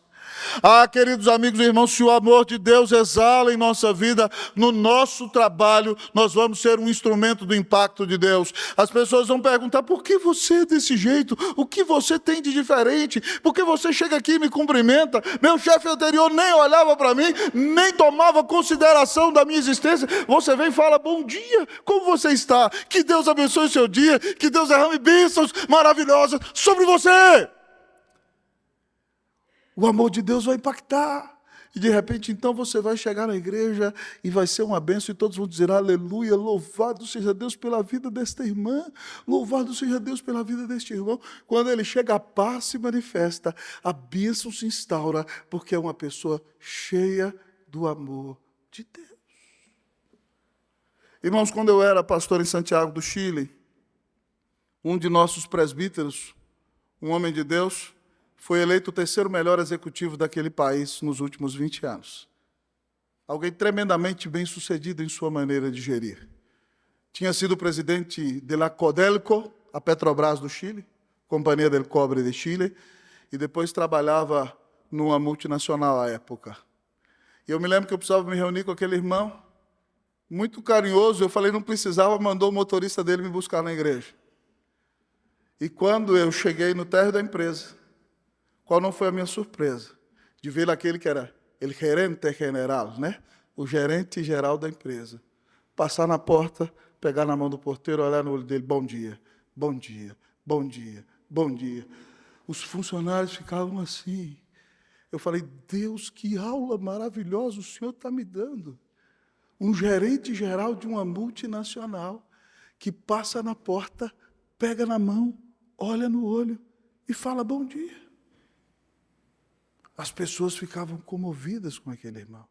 Ah, queridos amigos e irmãos, se o amor de Deus exala em nossa vida, no nosso trabalho, nós vamos ser um instrumento do impacto de Deus. As pessoas vão perguntar: por que você é desse jeito? O que você tem de diferente? Por que você chega aqui e me cumprimenta? Meu chefe anterior nem olhava para mim, nem tomava consideração da minha existência. Você vem e fala: bom dia, como você está? Que Deus abençoe o seu dia, que Deus derrame bênçãos maravilhosas sobre você. O amor de Deus vai impactar. E de repente, então, você vai chegar na igreja e vai ser uma bênção e todos vão dizer: aleluia, louvado seja Deus pela vida desta irmã, louvado seja Deus pela vida deste irmão. Quando ele chega, a paz se manifesta, a bênção se instaura, porque é uma pessoa cheia do amor de Deus. Irmãos, quando eu era pastor em Santiago do Chile, um de nossos presbíteros, um homem de Deus, foi eleito o terceiro melhor executivo daquele país nos últimos 20 anos. Alguém tremendamente bem-sucedido em sua maneira de gerir. Tinha sido presidente de la Codelco, a Petrobras do Chile, Companhia del Cobre de Chile, e depois trabalhava numa multinacional à época. E eu me lembro que eu precisava me reunir com aquele irmão, muito carinhoso. Eu falei: não precisava, mandou o motorista dele me buscar na igreja. E quando eu cheguei no térreo da empresa, qual não foi a minha surpresa? De ver aquele que era o gerente general, né? O gerente geral da empresa. Passar na porta, pegar na mão do porteiro, olhar no olho dele: bom dia, bom dia, bom dia, bom dia. Os funcionários ficavam assim. Eu falei: Deus, que aula maravilhosa o Senhor está me dando. Um gerente geral de uma multinacional que passa na porta, pega na mão, olha no olho e fala: bom dia. As pessoas ficavam comovidas com aquele irmão.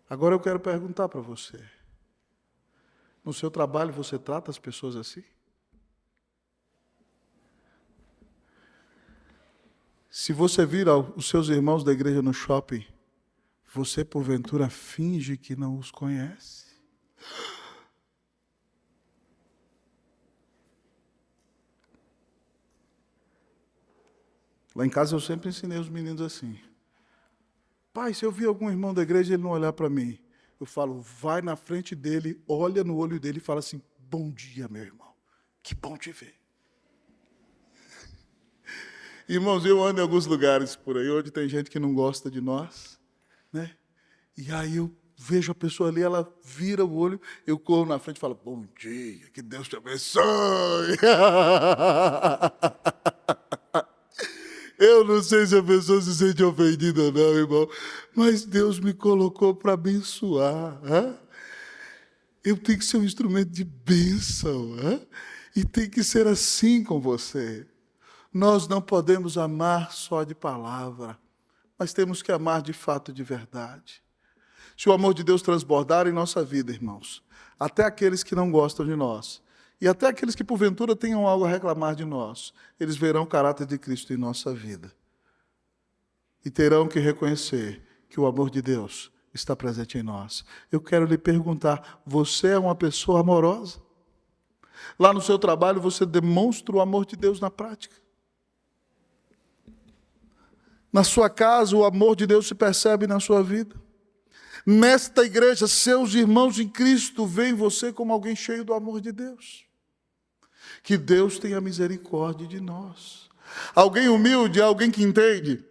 Agora eu quero perguntar para você: no seu trabalho você trata as pessoas assim? Se você vir os seus irmãos da igreja no shopping, você porventura finge que não os conhece? Lá em casa eu sempre ensinei os meninos assim: pai, se eu vir algum irmão da igreja e ele não olhar para mim, eu falo: vai na frente dele, olha no olho dele e fala assim: bom dia, meu irmão, que bom te ver. Irmãos, eu ando em alguns lugares por aí onde tem gente que não gosta de nós, né? E aí eu vejo a pessoa ali, ela vira o olho, eu corro na frente e falo: bom dia, que Deus te abençoe. Eu não sei se a pessoa se sente ofendida ou não, irmão, mas Deus me colocou para abençoar. Hein? Eu tenho que ser um instrumento de bênção. Hein? E tem que ser assim com você. Nós não podemos amar só de palavra, mas temos que amar de fato, de verdade. Se o amor de Deus transbordar em nossa vida, irmãos, até aqueles que não gostam de nós, e até aqueles que, porventura, tenham algo a reclamar de nós, eles verão o caráter de Cristo em nossa vida. E terão que reconhecer que o amor de Deus está presente em nós. Eu quero lhe perguntar: você é uma pessoa amorosa? Lá no seu trabalho, você demonstra o amor de Deus na prática? Na sua casa, o amor de Deus se percebe na sua vida? Nesta igreja, seus irmãos em Cristo veem você como alguém cheio do amor de Deus. Que Deus tenha misericórdia de nós. Alguém humilde, alguém que entende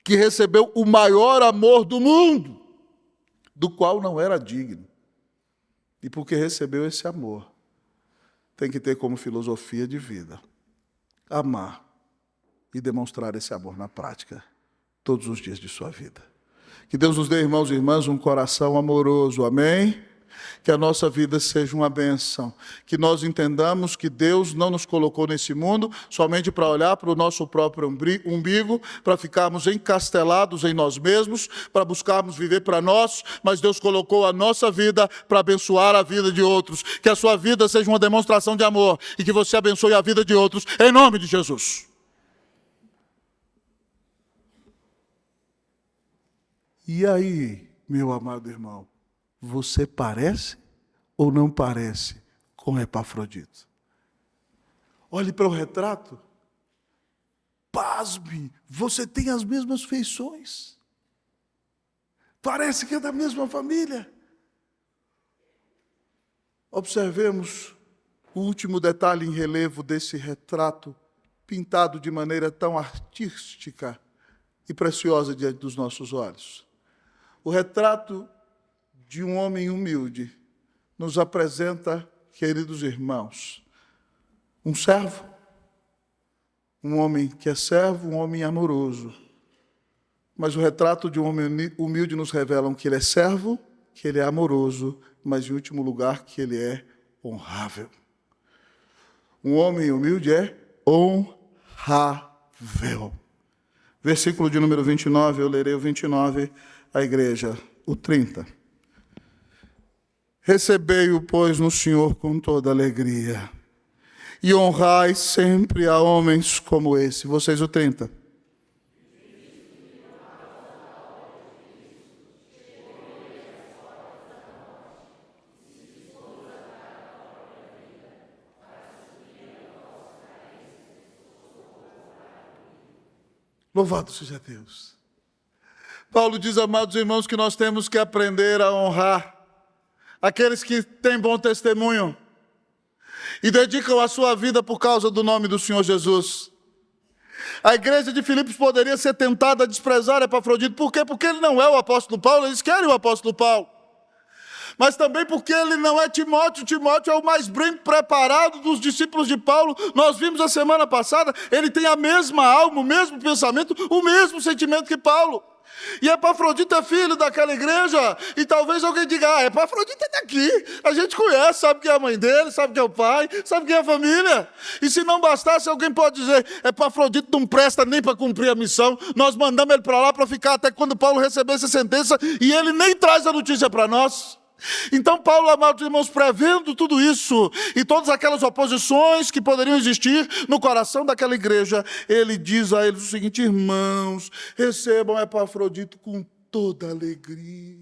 que recebeu o maior amor do mundo, do qual não era digno. E porque recebeu esse amor, tem que ter como filosofia de vida amar e demonstrar esse amor na prática todos os dias de sua vida. Que Deus nos dê, irmãos e irmãs, um coração amoroso, amém? Que a nossa vida seja uma bênção, que nós entendamos que Deus não nos colocou nesse mundo somente para olhar para o nosso próprio umbigo, para ficarmos encastelados em nós mesmos, para buscarmos viver para nós, mas Deus colocou a nossa vida para abençoar a vida de outros. Que a sua vida seja uma demonstração de amor e que você abençoe a vida de outros, em nome de Jesus. E aí, meu amado irmão, você parece ou não parece com Epafrodito? Olhe para o retrato. Pasme, você tem as mesmas feições. Parece que é da mesma família. Observemos o último detalhe em relevo desse retrato, pintado de maneira tão artística e preciosa diante dos nossos olhos. O retrato de um homem humilde nos apresenta, queridos irmãos, um servo, um homem que é servo, um homem amoroso. Mas o retrato de um homem humilde nos revela que ele é servo, que ele é amoroso, mas, em último lugar, que ele é honrável. Um homem humilde é honrável. Versículo de número 29, eu lerei o 29, a igreja, o 30. Recebei-o, pois, no Senhor com toda alegria, e honrai sempre a homens como esse. Vocês, o 30. Louvado seja Deus. Paulo diz, amados irmãos, que nós temos que aprender a honrar aqueles que têm bom testemunho e dedicam a sua vida por causa do nome do Senhor Jesus. A igreja de Filipos poderia ser tentada a desprezar Epafrodito. Por quê? Porque ele não é o apóstolo Paulo, eles querem o apóstolo Paulo. Mas também porque ele não é Timóteo. Timóteo é o mais bem preparado dos discípulos de Paulo. Nós vimos a semana passada, ele tem a mesma alma, o mesmo pensamento, o mesmo sentimento que Paulo. E Epafrodito é filho daquela igreja, e talvez alguém diga, Epafrodito é daqui, a gente conhece, sabe quem é a mãe dele, sabe quem é o pai, sabe quem é a família. E se não bastasse, alguém pode dizer, Epafrodito não presta nem para cumprir a missão, nós mandamos ele para lá para ficar até quando Paulo recebesse a sentença, e ele nem traz a notícia para nós. Então Paulo, amados irmãos, prevendo tudo isso e todas aquelas oposições que poderiam existir no coração daquela igreja, ele diz a eles o seguinte: irmãos, recebam Epafrodito com toda alegria,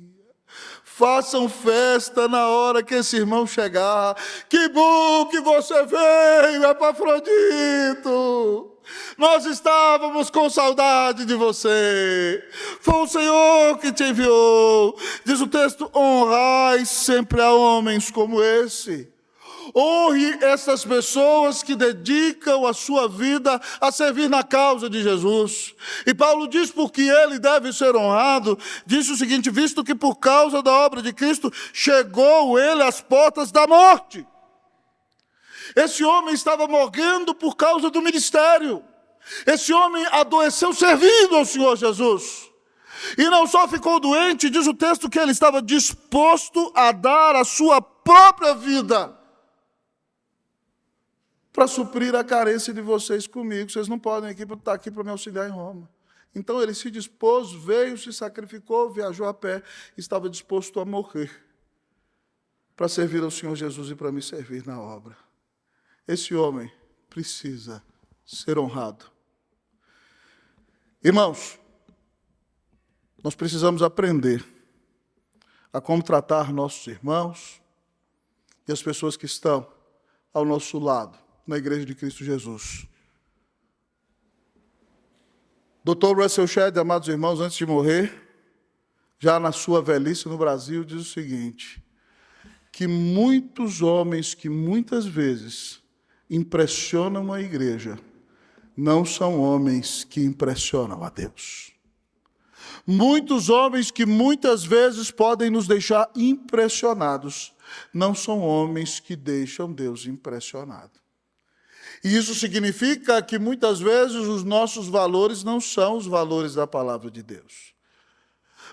façam festa na hora que esse irmão chegar. Que bom que você veio, Epafrodito! Nós estávamos com saudade de você. Foi o Senhor que te enviou. Diz o texto, honrai sempre a homens como esse. Honre essas pessoas que dedicam a sua vida a servir na causa de Jesus. E Paulo diz porque ele deve ser honrado, diz o seguinte, visto que por causa da obra de Cristo chegou ele às portas da morte. Esse homem estava morrendo por causa do ministério. Esse homem adoeceu servindo ao Senhor Jesus. E não só ficou doente, diz o texto que ele estava disposto a dar a sua própria vida para suprir a carência de vocês comigo. Vocês não podem estar aqui para me auxiliar em Roma. Então ele se dispôs, veio, se sacrificou, viajou a pé, estava disposto a morrer para servir ao Senhor Jesus e para me servir na obra. Esse homem precisa ser honrado. Irmãos, nós precisamos aprender a como tratar nossos irmãos e as pessoas que estão ao nosso lado na Igreja de Cristo Jesus. Dr. Russell Shedd, amados irmãos, antes de morrer, já na sua velhice no Brasil, diz o seguinte, que muitos homens que muitas vezes impressionam a igreja, não são homens que impressionam a Deus. Muitos homens que muitas vezes podem nos deixar impressionados, não são homens que deixam Deus impressionado. E isso significa que muitas vezes os nossos valores não são os valores da palavra de Deus.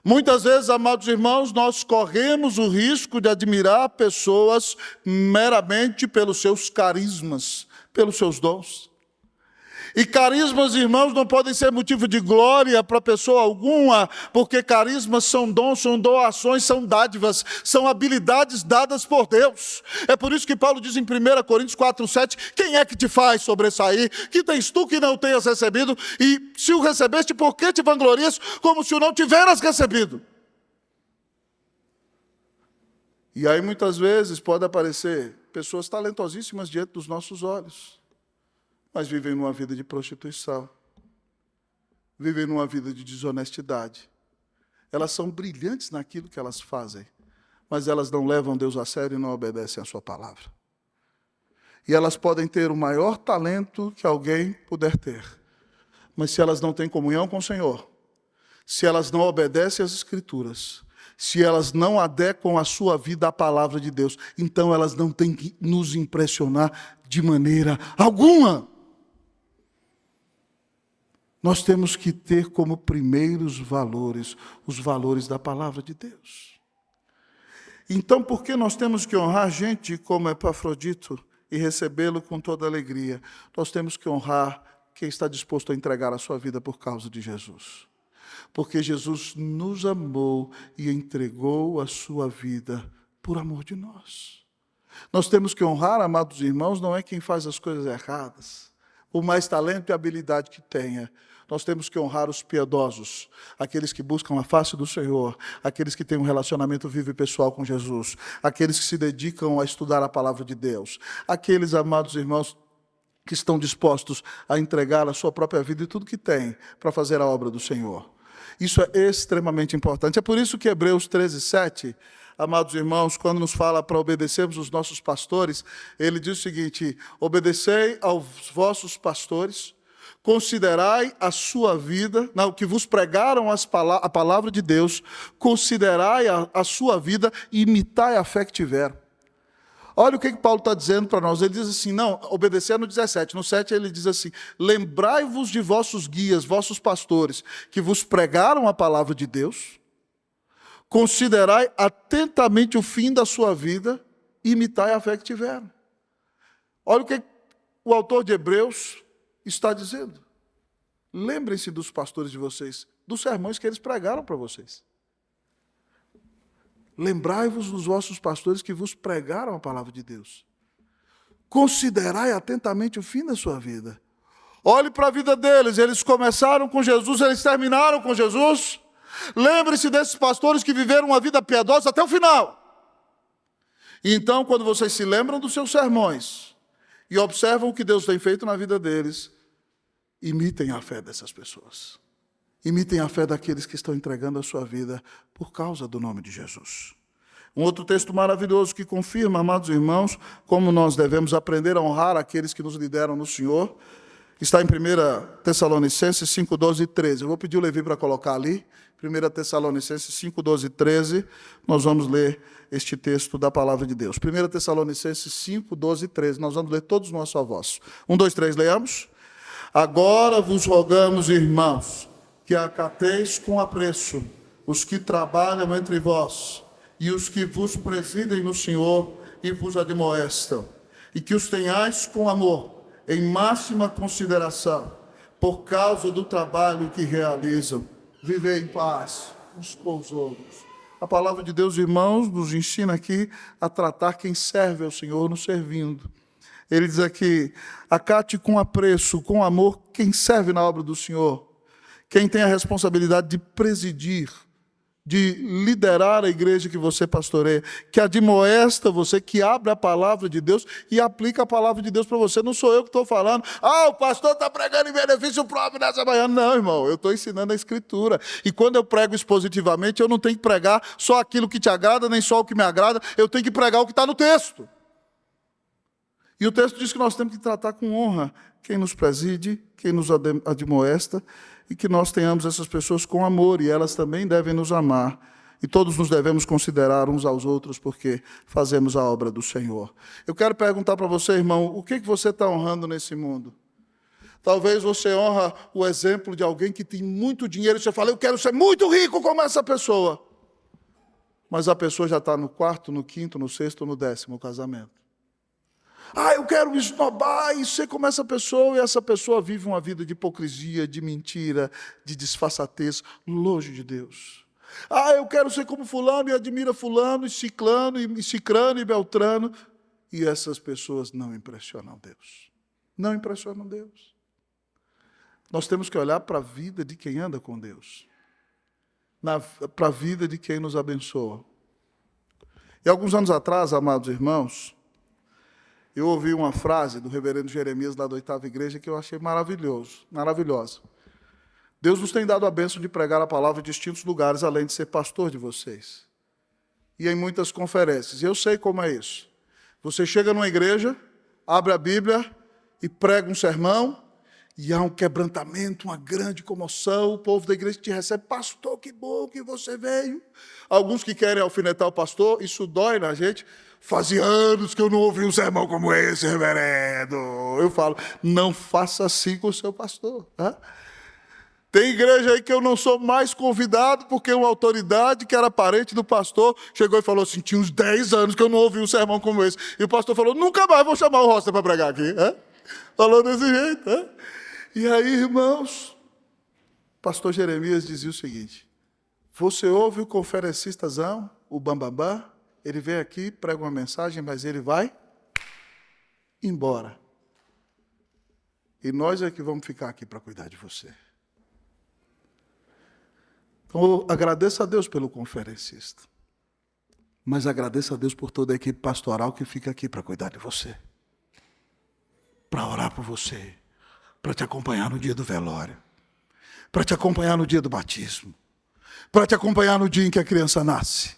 Muitas vezes, amados irmãos, nós corremos o risco de admirar pessoas meramente pelos seus carismas, pelos seus dons. E carismas, irmãos, não podem ser motivo de glória para pessoa alguma, porque carismas são dons, são doações, são dádivas, são habilidades dadas por Deus. É por isso que Paulo diz em 1 Coríntios 4:7, quem é que te faz sobressair? Que tens tu que não tenhas recebido? E se o recebeste, por que te vanglorias como se o não tiveras recebido? E aí muitas vezes pode aparecer pessoas talentosíssimas diante dos nossos olhos, mas vivem numa vida de prostituição, vivem numa vida de desonestidade. Elas são brilhantes naquilo que elas fazem, mas elas não levam Deus a sério e não obedecem à sua palavra. E elas podem ter o maior talento que alguém puder ter, mas se elas não têm comunhão com o Senhor, se elas não obedecem às Escrituras, se elas não adequam a sua vida à palavra de Deus, então elas não têm que nos impressionar de maneira alguma. Nós temos que ter como primeiros valores os valores da palavra de Deus. Então, por que nós temos que honrar gente como Epafrodito e recebê-lo com toda alegria? Nós temos que honrar quem está disposto a entregar a sua vida por causa de Jesus. Porque Jesus nos amou e entregou a sua vida por amor de nós. Nós temos que honrar, amados irmãos, não é quem faz as coisas erradas, por mais talento e habilidade que tenha. Nós temos que honrar os piedosos, aqueles que buscam a face do Senhor, aqueles que têm um relacionamento vivo e pessoal com Jesus, aqueles que se dedicam a estudar a palavra de Deus, aqueles, amados irmãos, que estão dispostos a entregar a sua própria vida e tudo que têm para fazer a obra do Senhor. Isso é extremamente importante. É por isso que Hebreus 13:7, amados irmãos, quando nos fala para obedecermos os nossos pastores, ele diz o seguinte: obedecei aos vossos pastores, considerai a sua vida, não, que vos pregaram a palavra de Deus, considerai a sua vida e imitai a fé que tiveram. Olha o que Paulo está dizendo para nós. Ele diz assim, não, obedecer no 17. No 7 ele diz assim, lembrai-vos de vossos guias, vossos pastores, que vos pregaram a palavra de Deus, considerai atentamente o fim da sua vida e imitai a fé que tiveram. Olha o que o autor de Hebreus está dizendo. Lembrem-se dos pastores de vocês, dos sermões que eles pregaram para vocês. Lembrai-vos dos vossos pastores que vos pregaram a palavra de Deus. Considerai atentamente o fim da sua vida. Olhe para a vida deles, eles começaram com Jesus, eles terminaram com Jesus. Lembre-se desses pastores que viveram uma vida piedosa até o final. Então, quando vocês se lembram dos seus sermões e observam o que Deus tem feito na vida deles, imitem a fé dessas pessoas. Imitem a fé daqueles que estão entregando a sua vida por causa do nome de Jesus. Um outro texto maravilhoso que confirma, amados irmãos, como nós devemos aprender a honrar aqueles que nos lideram no Senhor, está em 1 Tessalonicenses 5, 12 e 13. Eu vou pedir o Levi para colocar ali. 1 Tessalonicenses 5, 12 e 13. Nós vamos ler este texto da palavra de Deus. 1 Tessalonicenses 5, 12 e 13. Nós vamos ler todos numa só voz. 1, 2, 3, leamos. Agora vos rogamos, irmãos, que acateis com apreço os que trabalham entre vós e os que vos presidem no Senhor e vos admoestam, e que os tenhais com amor, em máxima consideração, por causa do trabalho que realizam. Vivei em paz uns com os outros. A palavra de Deus, irmãos, nos ensina aqui a tratar quem serve ao Senhor nos servindo. Ele diz aqui, acate com apreço, com amor, quem serve na obra do Senhor. Quem tem a responsabilidade de presidir, de liderar a igreja que você pastoreia, que admoesta você, que abre a palavra de Deus e aplica a palavra de Deus para você. Não sou eu que estou falando, o pastor está pregando em benefício próprio nessa manhã. Não, irmão, eu estou ensinando a Escritura. E quando eu prego expositivamente, eu não tenho que pregar só aquilo que te agrada, nem só o que me agrada, eu tenho que pregar o que está no texto. E o texto diz que nós temos que tratar com honra quem nos preside, quem nos admoesta, e que nós tenhamos essas pessoas com amor, e elas também devem nos amar. E todos nos devemos considerar uns aos outros, porque fazemos a obra do Senhor. Eu quero perguntar para você, irmão, o que você está honrando nesse mundo? Talvez você honra o exemplo de alguém que tem muito dinheiro, e você fala, eu quero ser muito rico como essa pessoa. Mas a pessoa já está no 4º, no 5º, no 6º, no 10º casamento. Eu quero me esnobar e ser como essa pessoa, e essa pessoa vive uma vida de hipocrisia, de mentira, de disfarçatez, longe de Deus. Eu quero ser como fulano e admira fulano, e ciclano, e cicrano, e beltrano. E essas pessoas não impressionam Deus. Não impressionam Deus. Nós temos que olhar para a vida de quem anda com Deus. Para a vida de quem nos abençoa. E alguns anos atrás, amados irmãos, eu ouvi uma frase do reverendo Jeremias, lá da 8ª Igreja, que eu achei maravilhosa. Deus nos tem dado a bênção de pregar a palavra em distintos lugares, além de ser pastor de vocês. E em muitas conferências. E eu sei como é isso. Você chega numa igreja, abre a Bíblia e prega um sermão, e há um quebrantamento, uma grande comoção, o povo da igreja te recebe, pastor, que bom que você veio. Alguns que querem alfinetar o pastor, isso dói na gente. Fazia anos que eu não ouvi um sermão como esse, reverendo. Eu falo, não faça assim com o seu pastor. Tá? Tem igreja aí que eu não sou mais convidado, porque uma autoridade que era parente do pastor chegou e falou assim, tinha uns 10 anos que eu não ouvi um sermão como esse. E o pastor falou, nunca mais vou chamar o Roster para pregar aqui. Falou desse jeito. E aí, irmãos, o pastor Jeremias dizia o seguinte, você ouve o conferencistazão, o bambambam, ele vem aqui, prega uma mensagem, mas ele vai embora. E nós é que vamos ficar aqui para cuidar de você. Então, agradeça a Deus pelo conferencista. Mas agradeça a Deus por toda a equipe pastoral que fica aqui para cuidar de você. Para orar por você. Para te acompanhar no dia do velório. Para te acompanhar no dia do batismo. Para te acompanhar no dia em que a criança nasce.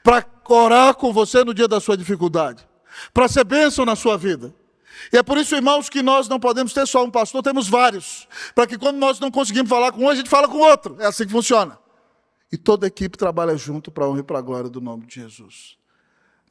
Para orar com você no dia da sua dificuldade. Para ser bênção na sua vida. E é por isso, irmãos, que nós não podemos ter só um pastor, temos vários. Para que quando nós não conseguimos falar com um, a gente fala com o outro. É assim que funciona. E toda a equipe trabalha junto para a honra e para a glória do nome de Jesus.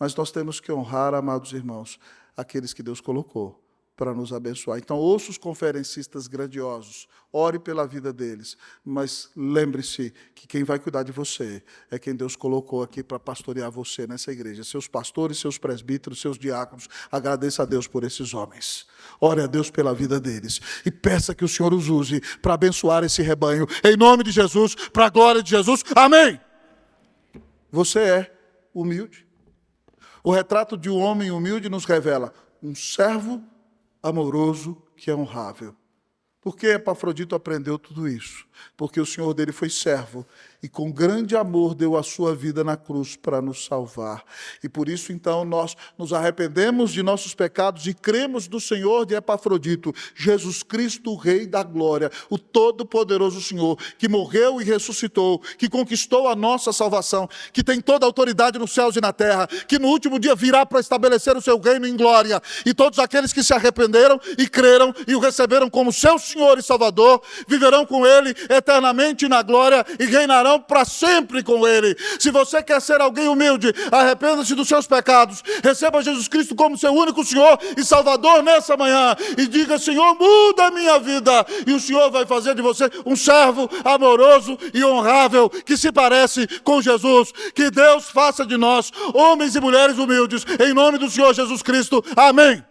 Mas nós temos que honrar, amados irmãos, aqueles que Deus colocou para nos abençoar. Então, ouça os conferencistas grandiosos, ore pela vida deles, mas lembre-se que quem vai cuidar de você é quem Deus colocou aqui para pastorear você nessa igreja. Seus pastores, seus presbíteros, seus diáconos, agradeça a Deus por esses homens. Ore a Deus pela vida deles e peça que o Senhor os use para abençoar esse rebanho. Em nome de Jesus, para a glória de Jesus. Amém! Você é humilde. O retrato de um homem humilde nos revela um servo amoroso que é honrável. Por que Epafrodito aprendeu tudo isso? Porque o Senhor dele foi servo e com grande amor deu a sua vida na cruz para nos salvar. E por isso, então, nós nos arrependemos de nossos pecados e cremos no Senhor de Epafrodito, Jesus Cristo, o Rei da Glória, o Todo-Poderoso Senhor, que morreu e ressuscitou, que conquistou a nossa salvação, que tem toda a autoridade nos céus e na terra, que no último dia virá para estabelecer o seu reino em glória. E todos aqueles que se arrependeram e creram e o receberam como seu Senhor e Salvador, viverão com Ele eternamente na glória e reinarão para sempre com Ele. Se você quer ser alguém humilde, arrependa-se dos seus pecados, receba Jesus Cristo como seu único Senhor e Salvador nessa manhã e diga, Senhor, muda a minha vida, e o Senhor vai fazer de você um servo amoroso e honrável que se parece com Jesus. Que Deus faça de nós homens e mulheres humildes, em nome do Senhor Jesus Cristo. Amém.